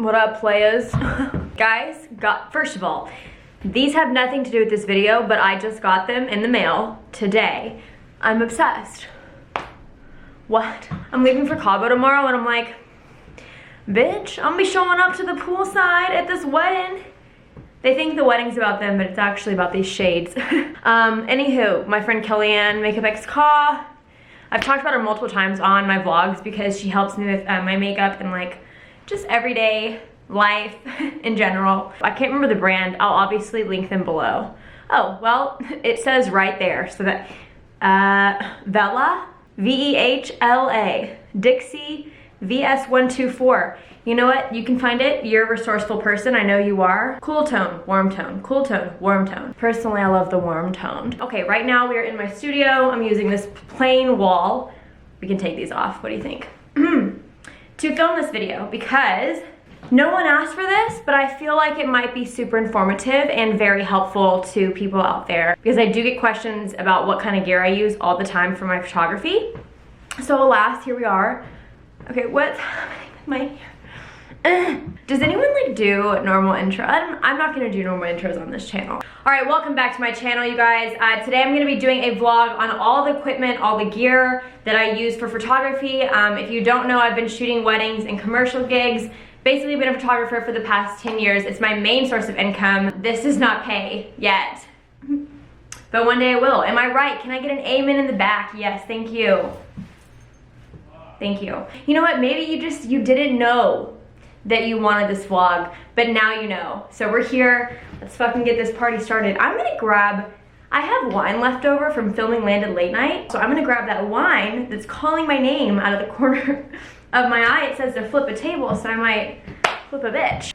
What up, players? Guys, first of all, these have nothing to do with this video, but I just got them in the mail today. I'm obsessed. What? I'm leaving for Cabo tomorrow and I'm like, bitch, I'm gonna be showing up to the poolside at this wedding. They think the wedding's about them, but it's actually about these shades. Anywho, my friend Kellyanne, Makeup X Ka. I've talked about her multiple times on my vlogs because she helps me with my makeup and like just everyday life in general. I can't remember the brand. I'll obviously link them below. Oh, well, it says right there. So that, Vela, V-E-H-L-A, Dixie VS124. You know what? You can find it. You're a resourceful person. I know you are. Cool tone, warm tone, cool tone, warm tone. Personally, I love the warm toned. Okay, right now we are in my studio. I'm using this plain wall. We can take these off. What do you think? To film this video because no one asked for this, but I feel like it might be super informative and very helpful to people out there because I do get questions about what kind of gear I use all the time for my photography. So alas, here we are. Okay, what's happening with my hair? Does anyone like do normal intro? I'm not gonna do normal intros on this channel. All right, welcome back to my channel, you guys. Today I'm gonna be doing a vlog on all the equipment, all the gear that I use for photography. If you don't know, I've been shooting weddings and commercial gigs. Basically been a photographer for the past 10 years. It's my main source of income. This does not pay yet, but one day it will. Am I right? Can I get an amen in the back? Yes, thank you. Thank you. You know what, maybe you didn't know that you wanted this vlog, but now you know. So we're here, let's fucking get this party started. I'm gonna grab, I have wine left over from filming Landed Late Night, so I'm gonna grab that wine that's calling my name out of the corner of my eye. It says to flip a table, so I might flip a bitch.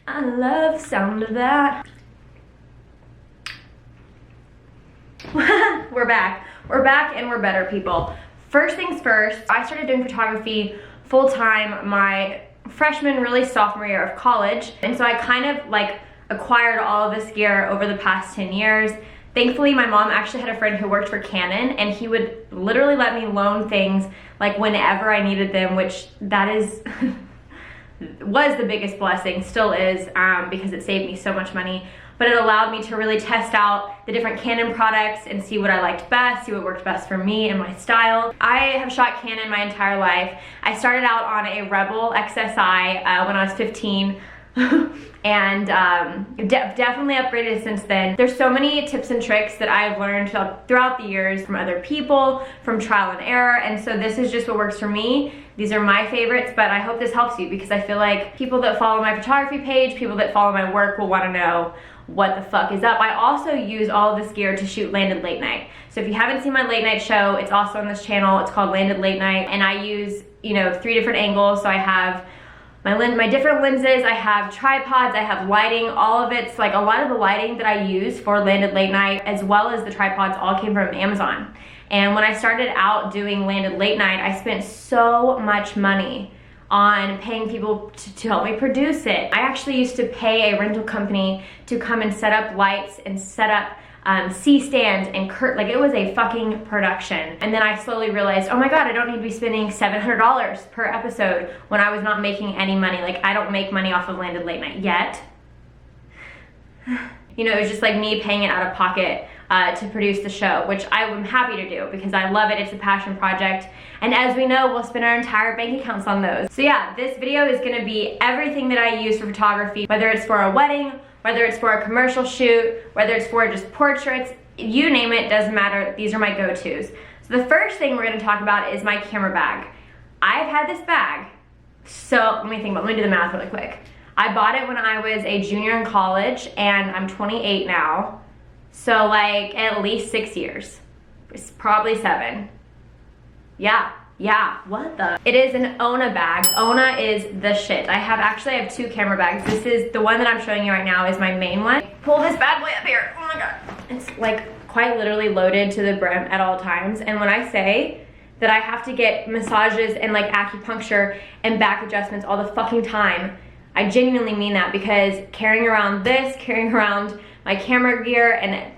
I love the sound of that. We're back and we're better, people. First things first, I started doing photography full-time my freshman, really sophomore year of college. And so I kind of like acquired all of this gear over the past 10 years. Thankfully, my mom actually had a friend who worked for Canon and he would literally let me loan things like whenever I needed them, which that is, was the biggest blessing, still is, because it saved me so much money. But it allowed me to really test out the different Canon products and see what I liked best, see what worked best for me and my style. I have shot Canon my entire life. I started out on a Rebel XSI when I was 15 and definitely upgraded since then. There's so many tips and tricks that I've learned throughout the years from other people, from trial and error, and so this is just what works for me. These are my favorites, but I hope this helps you because I feel like people that follow my photography page, people that follow my work will want to know what the fuck is up. I also use all of this gear to shoot Landed Late Night. So if you haven't seen my late night show, it's also on this channel. It's called Landed Late Night, and I use, you know, 3 different angles. So I have my different lenses, I have tripods, I have lighting, all of it's like a lot of the lighting that I use for Landed Late Night as well as the tripods all came from Amazon. And when I started out doing Landed Late Night, I spent so much money on paying people to help me produce it. I actually used to pay a rental company to come and set up lights and set up C-stands and like it was a fucking production. And then I slowly realized, oh my God, I don't need to be spending $700 per episode when I was not making any money. Like I don't make money off of Landed Late Night yet. You know, it was just like me paying it out of pocket to produce the show, which I am happy to do because I love it. It's a passion project. And as we know, we'll spend our entire bank accounts on those. So yeah, this video is gonna be everything that I use for photography, whether it's for a wedding, whether it's for a commercial shoot, whether it's for just portraits, you name it, doesn't matter. These are my go-tos. So the first thing we're gonna talk about is my camera bag. I've had this bag, so let me do the math really quick. I bought it when I was a junior in college and I'm 28 now. So like at least 6 years. It's probably 7. Yeah, what the? It is an Ona bag. Ona is the shit. I have 2 camera bags. This is the one that I'm showing you right now is my main one. Pull this bad boy up here. Oh my God. It's like quite literally loaded to the brim at all times. And when I say that I have to get massages and like acupuncture and back adjustments all the fucking time, I genuinely mean that because carrying around my camera gear and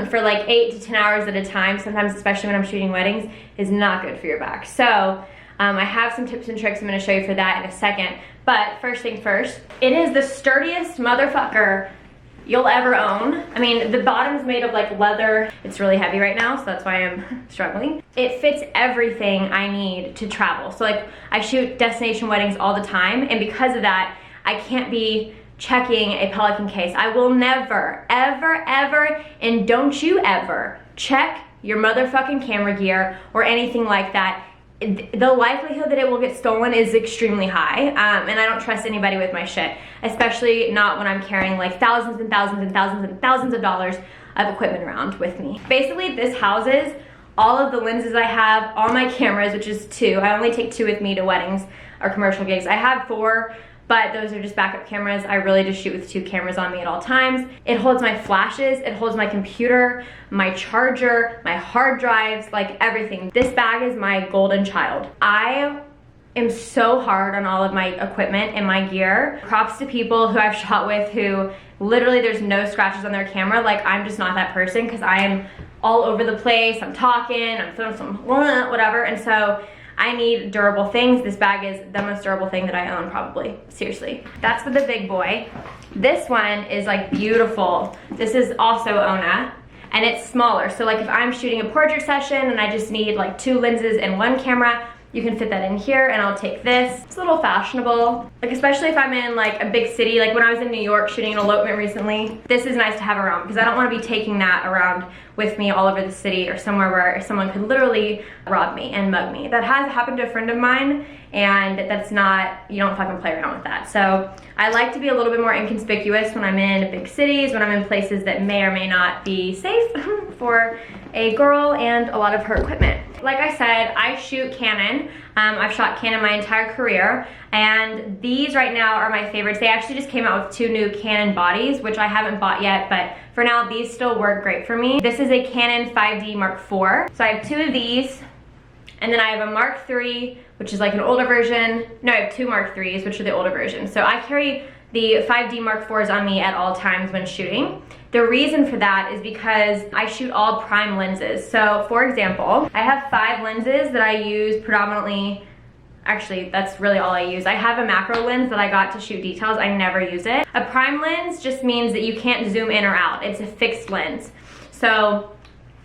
for like 8 to 10 hours at a time, sometimes especially when I'm shooting weddings, is not good for your back. So I have some tips and tricks I'm gonna show you for that in a second. But first thing first, it is the sturdiest motherfucker you'll ever own. I mean, the bottom's made of like leather. It's really heavy right now, so that's why I'm struggling. It fits everything I need to travel. So like, I shoot destination weddings all the time, and because of that, I can't be checking a Pelican case. I will never, ever, ever, and don't you ever check your motherfucking camera gear or anything like that. The likelihood that it will get stolen is extremely high, and I don't trust anybody with my shit, especially not when I'm carrying like thousands and thousands and thousands and thousands of dollars of equipment around with me. Basically, this houses all of the lenses I have, all my cameras, which is 2. I only take 2 with me to weddings or commercial gigs. I have 4, but those are just backup cameras. I really just shoot with 2 cameras on me at all times. It holds my flashes, it holds my computer, my charger, my hard drives, like everything. This bag is my golden child. I am so hard on all of my equipment and my gear. Props to people who I've shot with who literally there's no scratches on their camera. Like, I'm just not that person because I am all over the place. I'm talking, I'm throwing some whatever, and so I need durable things. This bag is the most durable thing that I own, probably. Seriously. That's for the big boy. This one is like beautiful. This is also Ona, and it's smaller. So like if I'm shooting a portrait session and I just need like 2 lenses and 1 camera, you can fit that in here, and I'll take this. It's a little fashionable, like especially if I'm in like a big city, like when I was in New York shooting an elopement recently. This is nice to have around because I don't want to be taking that around with me all over the city or somewhere where someone could literally rob me and mug me. That has happened to a friend of mine, and that's not, you don't fucking play around with that. So I like to be a little bit more inconspicuous when I'm in big cities, when I'm in places that may or may not be safe for a girl and a lot of her equipment. Like I said, I shoot Canon. I've shot Canon my entire career, and these right now are my favorites. They actually just came out with 2 new Canon bodies, which I haven't bought yet, but for now, these still work great for me. This is a Canon 5D Mark IV. So I have 2 of these, and then I have a Mark III, which is like an older version. No, I have 2 Mark IIIs, which are the older versions. So I carry the 5D Mark IVs on me at all times when shooting. The reason for that is because I shoot all prime lenses. So for example, I have 5 lenses that I use predominantly. Actually, that's really all I use. I have a macro lens that I got to shoot details. I never use it. A prime lens just means that you can't zoom in or out. It's a fixed lens. So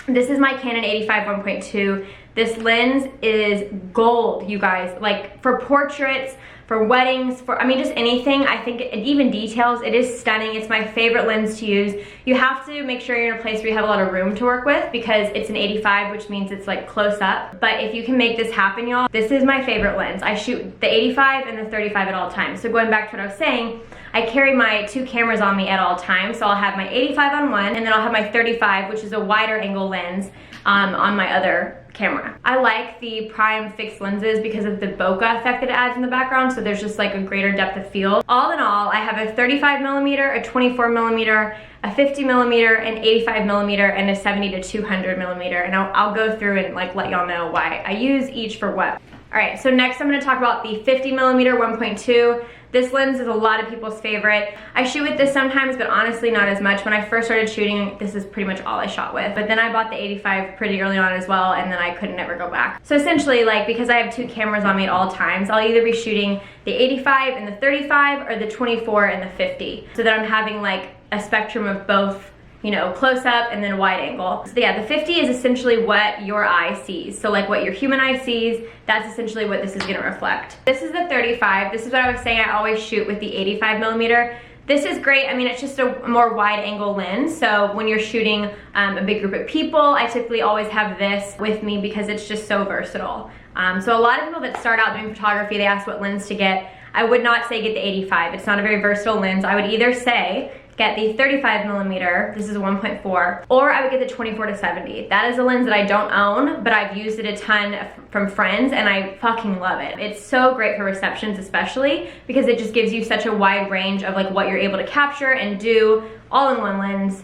this is my Canon 85 1.2. This lens is gold, you guys. Like for portraits, for weddings, for, I mean, just anything. I think, even details, it is stunning. It's my favorite lens to use. You have to make sure you're in a place where you have a lot of room to work with because it's an 85, which means it's like close up. But if you can make this happen, y'all, this is my favorite lens. I shoot the 85 and the 35 at all times. So going back to what I was saying, I carry my 2 cameras on me at all times. So I'll have my 85 on one, and then I'll have my 35, which is a wider angle lens, on my other camera. I like the prime fixed lenses because of the bokeh effect that it adds in the background, so there's just like a greater depth of field. All in all, I have a 35mm, a 24mm, a 50mm, an 85mm, and a 70 to 200mm, and I'll go through and like let y'all know why I use each for what. All right, so next I'm gonna talk about the 50mm 1.2. This lens is a lot of people's favorite. I shoot with this sometimes, but honestly not as much. When I first started shooting, this is pretty much all I shot with. But then I bought the 85 pretty early on as well, and then I couldn't ever go back. So essentially, like, because I have 2 cameras on me at all times, I'll either be shooting the 85 and the 35 or the 24 and the 50, so that I'm having like a spectrum of both, you know, close up and then wide angle. So yeah, the 50 is essentially what your eye sees. So like what your human eye sees, that's essentially what this is gonna reflect. This is the 35. This is what I was saying, I always shoot with the 85mm. This is great. I mean, it's just a more wide angle lens. So when you're shooting a big group of people, I typically always have this with me because it's just so versatile. So a lot of people that start out doing photography, they ask what lens to get. I would not say get the 85. It's not a very versatile lens. I would either say get the 35mm, this is a 1.4, or I would get the 24 to 70. That is a lens that I don't own, but I've used it a ton from friends, and I fucking love it. It's so great for receptions especially, because it just gives you such a wide range of like what you're able to capture and do all in one lens.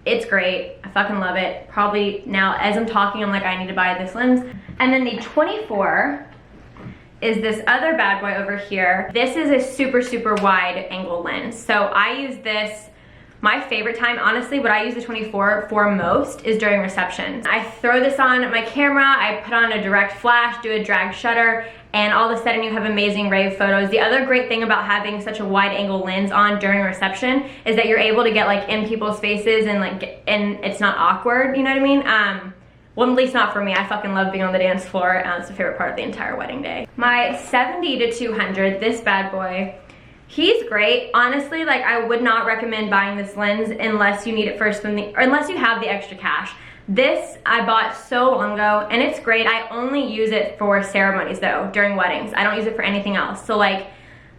It's great, I fucking love it. Probably now, as I'm talking, I'm like, I need to buy this lens. And then the 24 is this other bad boy over here. This is a super, super wide angle lens. So I use this, my favorite time, honestly, what I use the 24 for most is during receptions. I throw this on my camera, I put on a direct flash, do a drag shutter, and all of a sudden you have amazing rave photos. The other great thing about having such a wide angle lens on during a reception is that you're able to get like in people's faces and like, and it's not awkward, you know what I mean? Well, at least not for me. I fucking love being on the dance floor. It's the favorite part of the entire wedding day. My 70 to 200, this bad boy, he's great. Honestly, like I would not recommend buying this lens unless you need it first or unless you have the extra cash. This I bought so long ago and it's great. I only use it for ceremonies though, during weddings. I don't use it for anything else. So like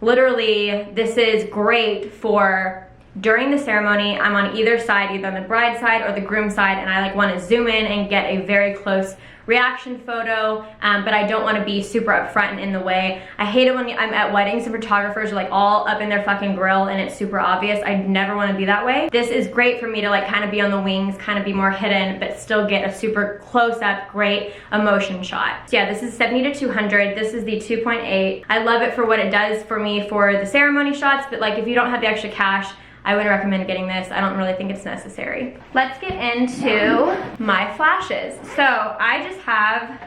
literally this is great for during the ceremony. I'm on either side, either on the bride side or the groom side, and I like want to zoom in and get a very close reaction photo, but I don't want to be super upfront and in the way. I hate it when I'm at weddings and photographers are like all up in their fucking grill and it's super obvious. I never want to be that way. This is great for me to like kind of be on the wings, kind of be more hidden, but still get a super close up, great emotion shot. So yeah, this is 70 to 200. This is the 2.8. I love it for what it does for me for the ceremony shots, but like if you don't have the extra cash, I would recommend getting this. I don't really think it's necessary. Let's get into my flashes. So I just have,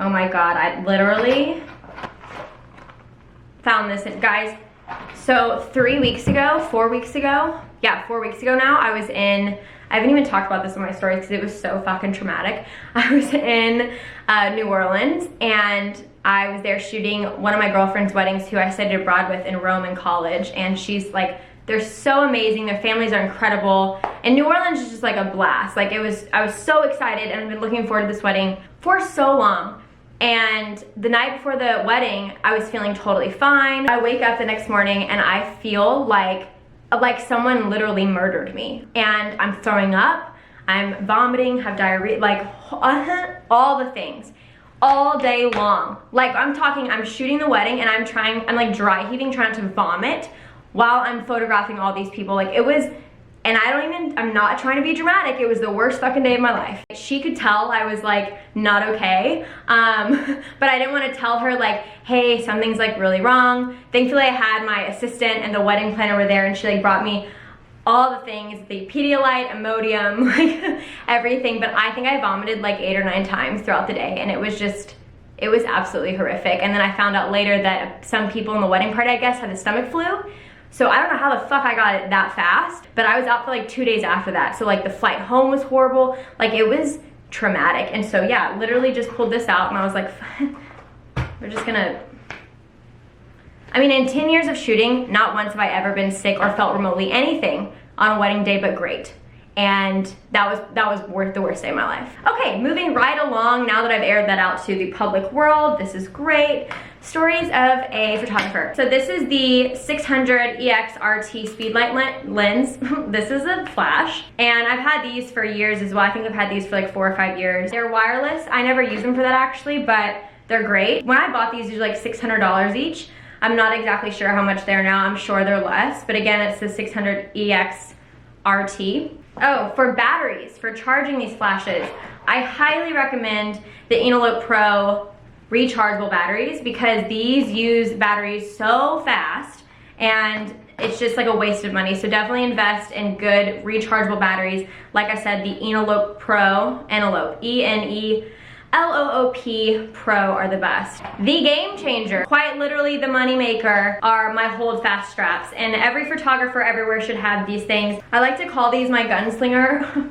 oh my God, I literally found this, guys. So 4 weeks ago now, I was in, I haven't even talked about this in my stories because it was so fucking traumatic. I was in New Orleans and I was there shooting one of my girlfriend's weddings who I studied abroad with in Rome in college, and she's like, they're so amazing, their families are incredible, and New Orleans is just like a blast. Like I was so excited and I've been looking forward to this wedding for so long. And the night before the wedding, I was feeling totally fine. I wake up the next morning and I feel like someone literally murdered me. And I'm throwing up, I'm vomiting, have diarrhea, like all the things. All day long. Like I'm shooting the wedding and I'm like dry heaving, trying to vomit while I'm photographing all these people. Like it was, and I'm not trying to be dramatic, it was the worst fucking day of my life. She could tell I was like not okay, but I didn't want to tell her like, hey, something's like really wrong. Thankfully I had my assistant and the wedding planner were there and she like brought me all the things, the Pedialyte, Imodium, like everything, but I think I vomited like 8 or 9 times throughout the day, and it was absolutely horrific. And then I found out later that some people in the wedding party, I guess, had the stomach flu. So I don't know how the fuck I got it that fast, but I was out for like 2 days after that. So like the flight home was horrible. Like it was traumatic. And so yeah, literally just pulled this out and I was like, we're just gonna, I mean, in 10 years of shooting, not once have I ever been sick or felt remotely anything on a wedding day, but great. And that was worth the worst day of my life. Okay, moving right along, now that I've aired that out to the public world, this is great. Stories of a photographer. So this is the 600 EX RT Speedlight lens. This is a flash, and I've had these for years as well. I think I've had these for like 4 or 5 years. They're wireless. I never use them for that actually, but they're great. When I bought these were like $600 each. I'm not exactly sure how much they're now. I'm sure they're less, but again, it's the 600 EX RT. Oh, for batteries, for charging these flashes, I highly recommend the Enelope Pro rechargeable batteries because these use batteries so fast and it's just like a waste of money. So definitely invest in good rechargeable batteries. Like I said, the Enelope Pro, E-N-E-L-O-O-P Pro are the best. The game changer, quite literally the money maker, are my hold fast straps, and every photographer everywhere should have these things. I like to call these my gunslinger.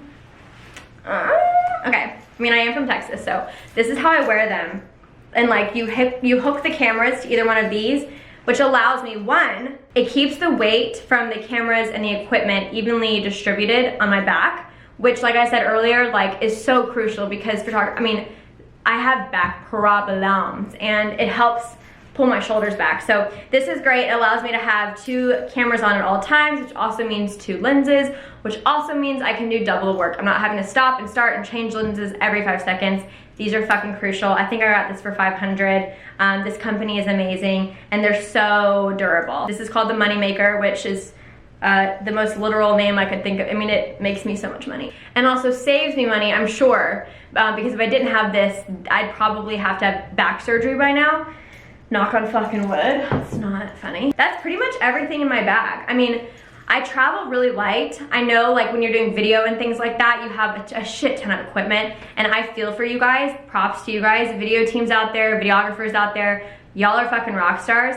Okay, I mean I am from Texas, so this is how I wear them. And like you hook the cameras to either one of these, which allows me, one, it keeps the weight from the cameras and the equipment evenly distributed on my back, which like I said earlier, like is so crucial because I have back problems and it helps pull my shoulders back. So this is great. It allows me to have 2 cameras on at all times, which also means 2 lenses, which also means I can do double the work. I'm not having to stop and start and change lenses every 5 seconds. These are fucking crucial. I think I got this for $500. This company is amazing and they're so durable. This is called the Moneymaker, which is the most literal name I could think of. I mean, it makes me so much money and also saves me money, I'm sure, because if I didn't have this, I'd probably have to have back surgery by now. Knock on fucking wood. It's not funny. That's pretty much everything in my bag. I mean, I travel really light. I know like when you're doing video and things like that, you have a shit ton of equipment, and I feel for you guys. Props to you guys, video teams out there, videographers out there. Y'all are fucking rock stars.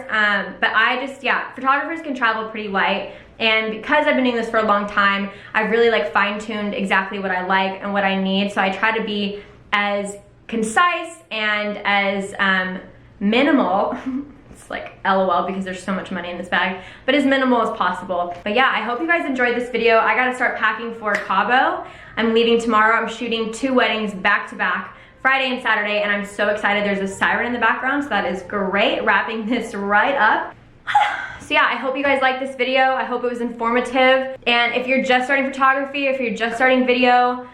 But I just, yeah, photographers can travel pretty light. And because I've been doing this for a long time, I've really like fine-tuned exactly what I like and what I need. So I try to be as concise and as minimal, it's like LOL because there's so much money in this bag, but as minimal as possible. But yeah, I hope you guys enjoyed this video. I gotta start packing for Cabo. I'm leaving tomorrow. I'm shooting 2 weddings back to back, Friday and Saturday, and I'm so excited. There's a siren in the background, so that is great. Wrapping this right up. So yeah, I hope you guys liked this video. I hope it was informative. And if you're just starting photography, if you're just starting video,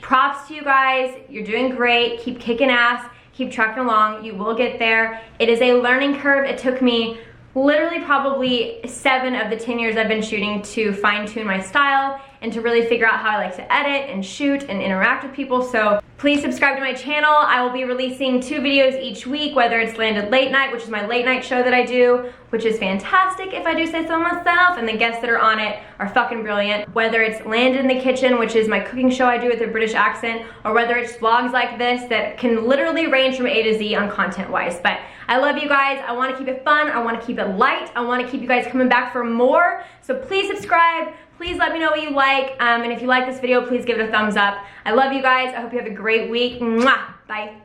props to you guys. You're doing great. Keep kicking ass. Keep trucking along. You will get there. It is a learning curve. It took me literally probably 7 of the 10 years I've been shooting to fine-tune my style and to really figure out how I like to edit and shoot and interact with people. So please subscribe to my channel. I will be releasing 2 videos each week, whether it's Landed Late Night, which is my late night show that I do, which is fantastic if I do say so myself, and the guests that are on it are fucking brilliant. Whether it's Landed in the Kitchen, which is my cooking show I do with a British accent, or whether it's vlogs like this that can literally range from A to Z on content-wise. But I love you guys. I want to keep it fun. I want to keep it light. I want to keep you guys coming back for more. So please subscribe. Please let me know what you like. And if you like this video, please give it a thumbs up. I love you guys. I hope you have a great week. Mwah. Bye.